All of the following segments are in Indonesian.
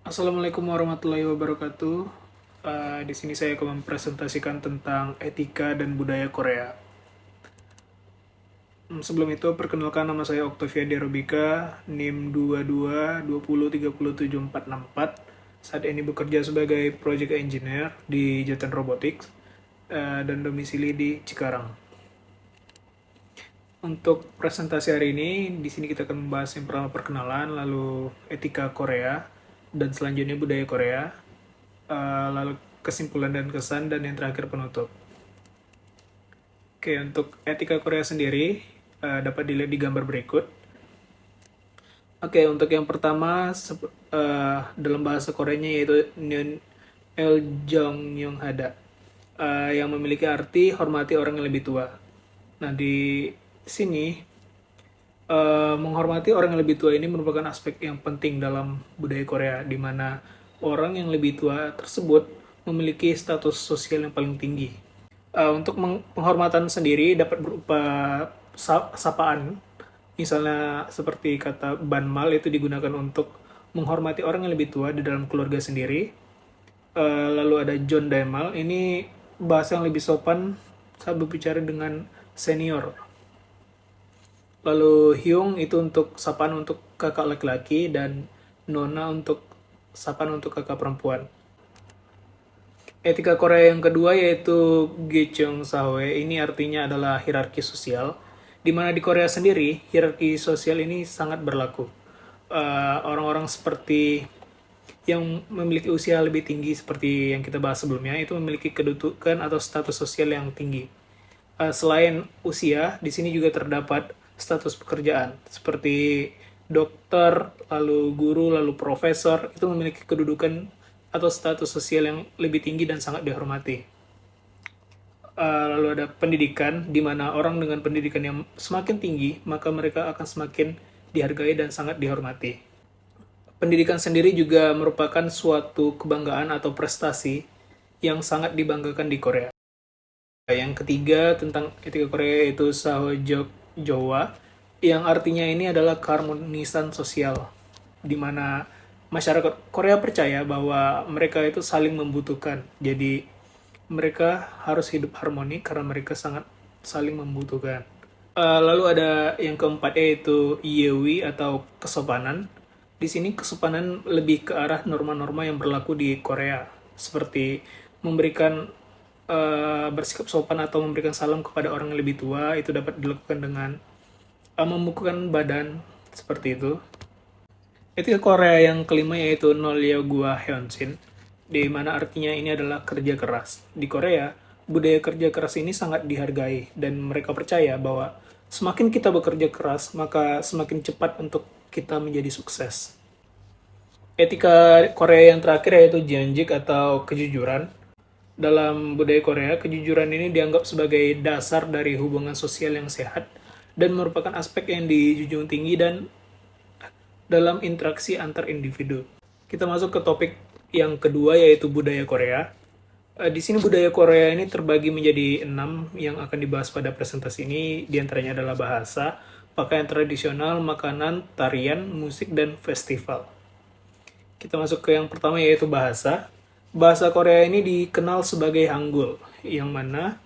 Assalamualaikum warahmatullahi wabarakatuh. Di sini saya akan mempresentasikan tentang etika dan budaya Korea. Sebelum itu, perkenalkan nama saya Octavia Derobika, NIM 2220307464. Saat ini bekerja sebagai Project Engineer di Jatan Robotics dan domisili di Cikarang. Untuk presentasi hari ini, di sini kita akan membahas yang pertama perkenalan, lalu etika Korea, dan selanjutnya budaya Korea, lalu kesimpulan dan kesan, dan yang terakhir penutup. Oke, untuk etika Korea sendiri dapat dilihat di gambar berikut. Oke, untuk yang pertama dalam bahasa Koreanya yaitu Nyun El Jong Yung Hada, yang memiliki arti hormati orang yang lebih tua. Nah, di sini menghormati orang yang lebih tua ini merupakan aspek yang penting dalam budaya Korea, di mana orang yang lebih tua tersebut memiliki status sosial yang paling tinggi. Untuk penghormatan sendiri dapat berupa sapaan, misalnya seperti kata banmal itu digunakan untuk menghormati orang yang lebih tua di dalam keluarga sendiri. Lalu ada John Daemal, ini bahasa yang lebih sopan saat berbicara dengan senior. Lalu Hyung itu untuk sapaan untuk kakak laki-laki, dan Nona untuk sapaan untuk kakak perempuan. Etika Korea yang kedua yaitu Gechong Sahwe, ini artinya adalah hierarki sosial, di mana di Korea sendiri hierarki sosial ini sangat berlaku. Orang-orang seperti yang memiliki usia lebih tinggi seperti yang kita bahas sebelumnya itu memiliki kedudukan atau status sosial yang tinggi. Selain usia, di sini juga terdapat status pekerjaan seperti dokter, lalu guru, lalu profesor, itu memiliki kedudukan atau status sosial yang lebih tinggi dan sangat dihormati. Lalu ada pendidikan, di mana orang dengan pendidikan yang semakin tinggi, maka mereka akan semakin dihargai dan sangat dihormati. Pendidikan sendiri juga merupakan suatu kebanggaan atau prestasi yang sangat dibanggakan di Korea. Yang ketiga tentang etika Korea yaitu Sahojok Jowa, yang artinya ini adalah keharmonisan sosial, di mana masyarakat Korea percaya bahwa mereka itu saling membutuhkan. Jadi mereka harus hidup harmoni karena mereka sangat saling membutuhkan. Lalu ada yang keempat yaitu Yewi atau kesopanan. Di sini kesopanan lebih ke arah norma-norma yang berlaku di Korea, seperti memberikan bersikap sopan atau memberikan salam kepada orang yang lebih tua, itu dapat dilakukan dengan membukukan badan, seperti itu. Etika Korea yang kelima yaitu Nolyogwa Hyonshin, di mana artinya ini adalah kerja keras. Di Korea, budaya kerja keras ini sangat dihargai, dan mereka percaya bahwa semakin kita bekerja keras, maka semakin cepat untuk kita menjadi sukses. Etika Korea yang terakhir yaitu Jeonjik atau kejujuran. Dalam budaya Korea, kejujuran ini dianggap sebagai dasar dari hubungan sosial yang sehat dan merupakan aspek yang dijunjung tinggi dan dalam interaksi antar individu. Kita masuk ke topik yang kedua yaitu budaya Korea. Di sini budaya Korea ini terbagi menjadi 6 yang akan dibahas pada presentasi ini. Di antaranya adalah bahasa, pakaian tradisional, makanan, tarian, musik, dan festival. Kita masuk ke yang pertama yaitu bahasa. Bahasa Korea ini dikenal sebagai Hangul, yang mana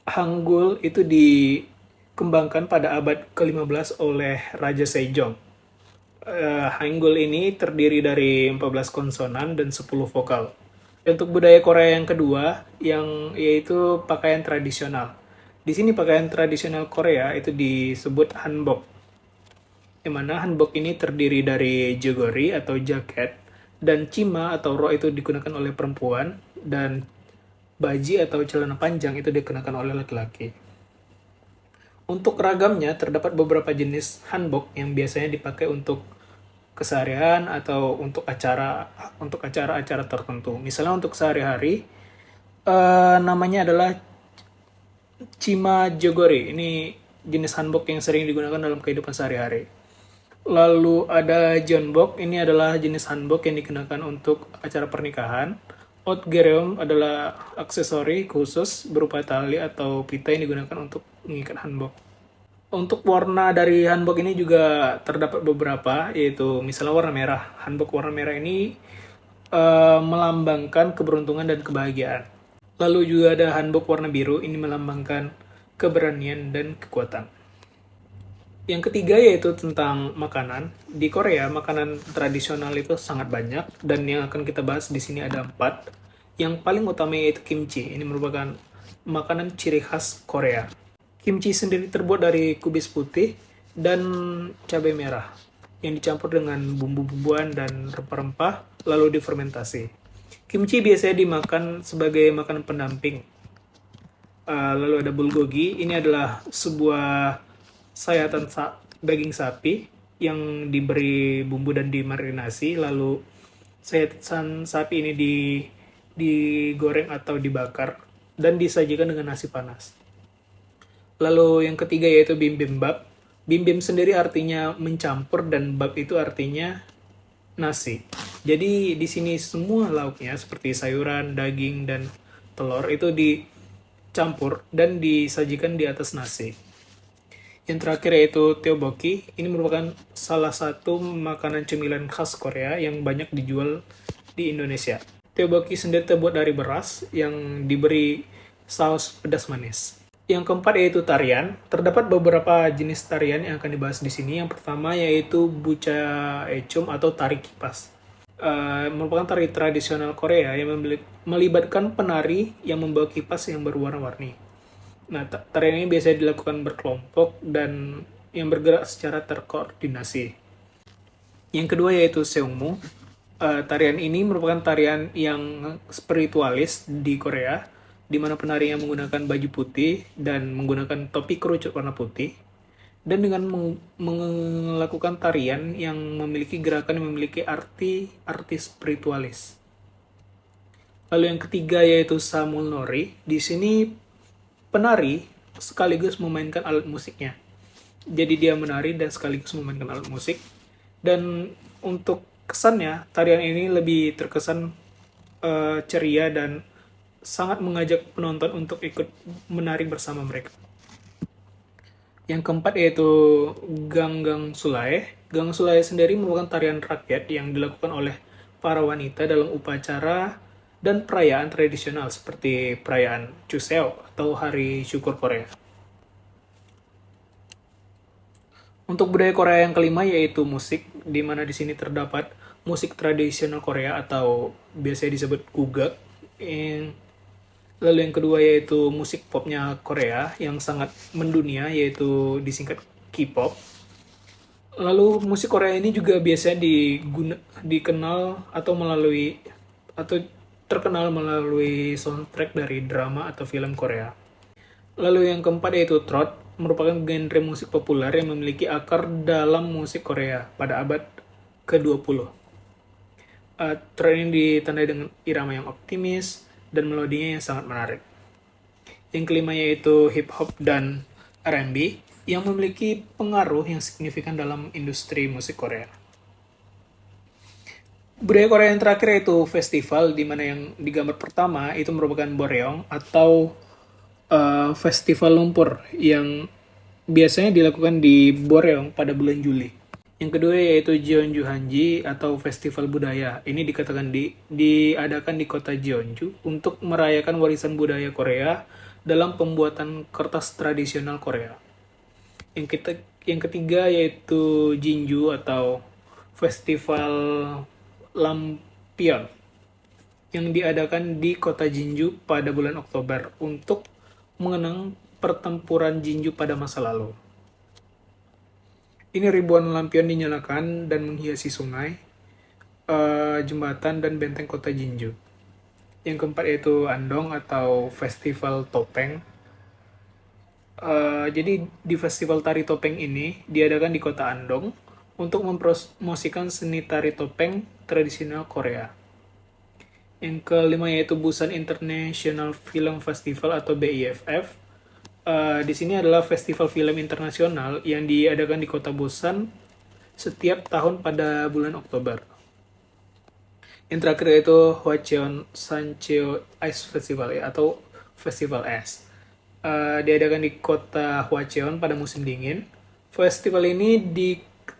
Hangul itu dikembangkan pada abad ke-15 oleh Raja Sejong. Hangul ini terdiri dari 14 konsonan dan 10 vokal. Untuk budaya Korea yang kedua, yang yaitu pakaian tradisional. Di sini pakaian tradisional Korea itu disebut hanbok. Yang mana hanbok ini terdiri dari jeogori atau jaket, dan chima atau ro itu digunakan oleh perempuan, dan baji atau celana panjang itu dikenakan oleh laki-laki. Untuk ragamnya terdapat beberapa jenis hanbok yang biasanya dipakai untuk keseharian atau untuk acara-acara tertentu. Misalnya untuk sehari-hari, namanya adalah chima jogori. Ini jenis hanbok yang sering digunakan dalam kehidupan sehari-hari. Lalu ada jeonbok, ini adalah jenis hanbok yang dikenakan untuk acara pernikahan. Otgereum adalah aksesori khusus berupa tali atau pita yang digunakan untuk mengikat hanbok. Untuk warna dari hanbok ini juga terdapat beberapa, yaitu misalnya warna merah. Hanbok warna merah ini melambangkan keberuntungan dan kebahagiaan. Lalu juga ada hanbok warna biru, ini melambangkan keberanian dan kekuatan. Yang ketiga yaitu tentang makanan. Di Korea, makanan tradisional itu sangat banyak, dan yang akan kita bahas di sini ada 4. Yang paling utama yaitu kimchi. Ini merupakan makanan ciri khas Korea. Kimchi sendiri terbuat dari kubis putih dan cabai merah yang dicampur dengan bumbu-bumbuan dan rempah-rempah lalu difermentasi. Kimchi biasanya dimakan sebagai makanan pendamping. Lalu ada bulgogi, ini adalah sebuah sayatan daging sapi yang diberi bumbu dan dimarinasi, lalu sayatan sapi ini digoreng atau dibakar dan disajikan dengan nasi panas. Lalu yang ketiga yaitu bibimbap. Bimbim sendiri artinya mencampur dan bab itu artinya nasi. Jadi di sini semua lauknya seperti sayuran, daging, dan telur itu dicampur dan disajikan di atas nasi. Yang terakhir yaitu tteokbokki. Ini merupakan salah satu makanan cemilan khas Korea yang banyak dijual di Indonesia. Tteokbokki sendiri terbuat dari beras yang diberi saus pedas manis. Yang keempat yaitu tarian. Terdapat beberapa jenis tarian yang akan dibahas di sini. Yang pertama yaitu bucha echum atau tari kipas. Merupakan tari tradisional Korea yang melibatkan penari yang membawa kipas yang berwarna-warni. Nah, tarian ini biasanya dilakukan berkelompok dan yang bergerak secara terkoordinasi. Yang kedua yaitu seongmu. Tarian ini merupakan tarian yang spiritualis di Korea, di mana penari yang menggunakan baju putih dan menggunakan topi kerucut warna putih, dan dengan melakukan tarian yang memiliki gerakan yang memiliki arti spiritualis. Lalu yang ketiga yaitu samulnori. Di sini penari sekaligus memainkan alat musiknya. Jadi dia menari dan sekaligus memainkan alat musik. Dan untuk kesannya, tarian ini lebih terkesan ceria dan sangat mengajak penonton untuk ikut menari bersama mereka. Yang keempat yaitu Ganggang Sulai. Ganggang Sulai sendiri merupakan tarian rakyat yang dilakukan oleh para wanita dalam upacara dan perayaan tradisional seperti perayaan Chuseok atau Hari Syukur Korea. Untuk budaya Korea yang kelima yaitu musik, di mana di sini terdapat musik tradisional Korea atau biasanya disebut gugak. Lalu yang kedua yaitu musik popnya Korea yang sangat mendunia, yaitu disingkat K-pop. Lalu musik Korea ini juga biasanya dikenal atau terkenal melalui soundtrack dari drama atau film Korea. Lalu yang keempat yaitu trot, merupakan genre musik populer yang memiliki akar dalam musik Korea pada abad ke-20. Trot ini ditandai dengan irama yang optimis dan melodinya yang sangat menarik. Yang kelima yaitu hip hop dan R&B yang memiliki pengaruh yang signifikan dalam industri musik Korea. Budaya Korea yang terakhir yaitu festival, di mana yang di gambar pertama itu merupakan Boreong atau festival lumpur yang biasanya dilakukan di Boreong pada bulan Juli. Yang kedua yaitu Jeonju Hanji atau festival budaya. Ini diadakan di kota Jeonju untuk merayakan warisan budaya Korea dalam pembuatan kertas tradisional Korea. Yang ketiga yaitu Jinju atau festival lampion yang diadakan di kota Jinju pada bulan Oktober untuk mengenang pertempuran Jinju pada masa lalu. Ini ribuan lampion dinyalakan dan menghiasi sungai, jembatan, dan benteng kota Jinju. Yang keempat yaitu Andong atau Festival Topeng. Jadi di festival tari topeng ini diadakan di kota Andong untuk mempromosikan seni tari topeng tradisional Korea. Yang kelima yaitu Busan International Film Festival atau BIFF. Di sini adalah festival film internasional yang diadakan di kota Busan setiap tahun pada bulan Oktober. Yang terakhir yaitu Hwacheon Sancheo Ice Festival atau Festival Es. diadakan di kota Hwacheon pada musim dingin. Festival ini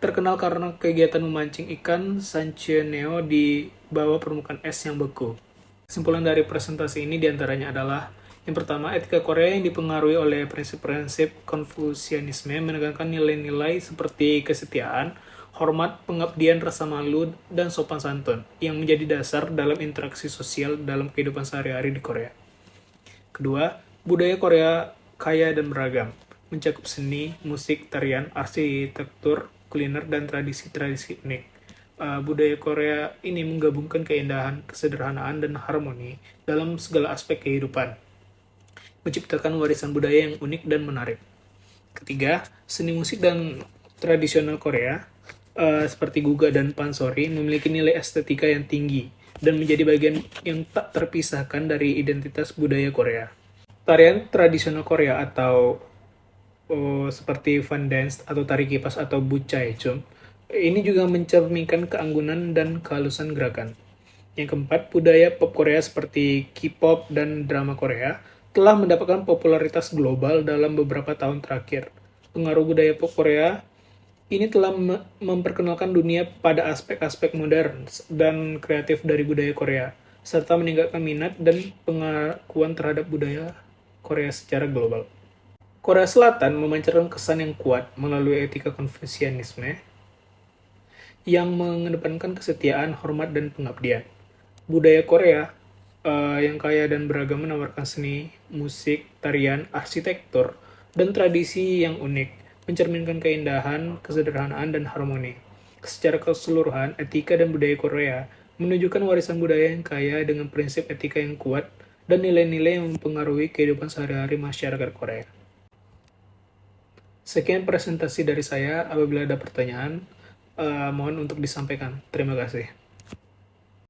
terkenal karena kegiatan memancing ikan Sancheoneo di bawah permukaan es yang beku. Kesimpulan dari presentasi ini diantaranya adalah yang pertama, etika Korea yang dipengaruhi oleh prinsip-prinsip Konfusianisme menekankan nilai-nilai seperti kesetiaan, hormat, pengabdian, rasa malu, dan sopan santun yang menjadi dasar dalam interaksi sosial dalam kehidupan sehari-hari di Korea. Kedua, budaya Korea kaya dan beragam, mencakup seni, musik, tarian, arsitektur, kuliner, dan tradisi-tradisi unik. Budaya Korea ini menggabungkan keindahan, kesederhanaan, dan harmoni dalam segala aspek kehidupan, menciptakan warisan budaya yang unik dan menarik. Ketiga, seni musik dan tradisional Korea, seperti Guga dan Pansori, memiliki nilai estetika yang tinggi dan menjadi bagian yang tak terpisahkan dari identitas budaya Korea. Tarian tradisional Korea atau seperti Fan Dance atau tari kipas atau Buchaechum ini juga mencerminkan keanggunan dan kehalusan gerakan. Yang keempat, budaya pop Korea seperti K-pop dan drama Korea telah mendapatkan popularitas global dalam beberapa tahun terakhir. Pengaruh budaya pop Korea ini telah memperkenalkan dunia pada aspek-aspek modern dan kreatif dari budaya Korea, serta meningkatkan minat dan pengakuan terhadap budaya Korea secara global. Korea Selatan memancarkan kesan yang kuat melalui etika Konfusianisme yang mengedepankan kesetiaan, hormat, dan pengabdian. Budaya Korea yang kaya dan beragam menawarkan seni, musik, tarian, arsitektur, dan tradisi yang unik, mencerminkan keindahan, kesederhanaan, dan harmoni. Secara keseluruhan, etika dan budaya Korea menunjukkan warisan budaya yang kaya dengan prinsip etika yang kuat dan nilai-nilai yang mempengaruhi kehidupan sehari-hari masyarakat Korea. Sekian presentasi dari saya. Apabila ada pertanyaan, mohon untuk disampaikan. Terima kasih.